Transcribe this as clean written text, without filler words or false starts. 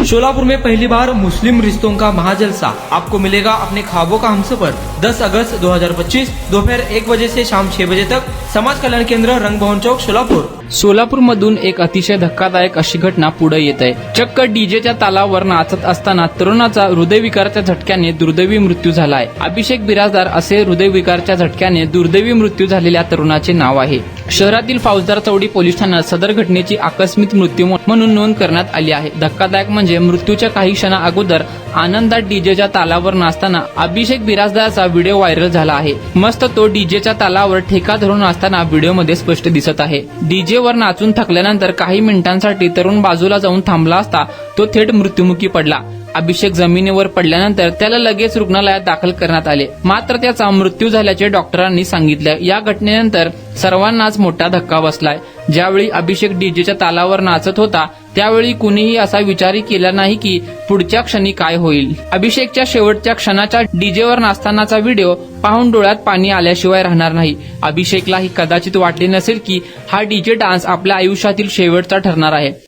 शोलापुर में पहली बार मुस्लिम रिश्तों का महाजलसा, आपको मिलेगा अपने ख्वाबों का हमसफर। 10 अगस्त 2025 दोपहर 1 बजे से शाम 6 बजे तक, समाज कल्याण केंद्र, रंगभवन चौक, सोलापूर। सोलापूरमधून एक अतिशय धक्कादायक अशी घटना पुढे येत आहे। चक्क डीजेच्या तालावर नाचत असताना तरुणाचा हृदयविकाराच्या झटक्याने दुर्दैवी मृत्यू झाला आहे। अभिषेक बिराजदार असे हृदयविकाराच्या झटक्याने दुर्दैवी मृत्यू झालेल्या तरुणाचे नाव आहे। शहरातील फौजदार चौडी पोलीस ठाण्यात सदर घटनेची आकस्मिक मृत्यू म्हणून नोंद करण्यात आली आहे। धक्कादायक म्हणजे मृत्यूच्या काही क्षणा अगोदर आनंदात डीजेच्या तालावर नाचताना अभिषेक बिराजदारचा व्हिडिओ व्हायरल झाला आहे। मस्त तो डीजेच्या तालावर ठेका धरून नाचताना व्हिडिओमध्ये स्पष्ट दिसत आहे। डीजेवर नाचून थकल्यानंतर काही मिनिटांसाठी तरुण बाजूला जाऊन थांबला असता तो थेट मृत्युमुखी पडला। अभिषेक जमिनीवर पडल्यानंतर त्याला लगेच रुग्णालयात दाखल करण्यात आले, मात्र त्याचा मृत्यू झाल्याचे डॉक्टरांनी सांगितले। या घटनेनंतर सर्वांनाच मोठा धक्का बसलाय। ज्यावेळी अभिषेक डीजेच्या तालावर नाचत होता त्यावेळी कुणीही असा विचारही केला नाही की पुढच्या क्षणी काय होईल। अभिषेकच्या शेवटच्या क्षणाच्या डीजेवर नाचतानाचा व्हिडिओ पाहून डोळ्यात पाणी आल्याशिवाय राहणार नाही। अभिषेकलाही कदाचित वाटले नसेल की हा डीजे डान्स आपल्या आयुष्यातील शेवटचा ठरणार आहे।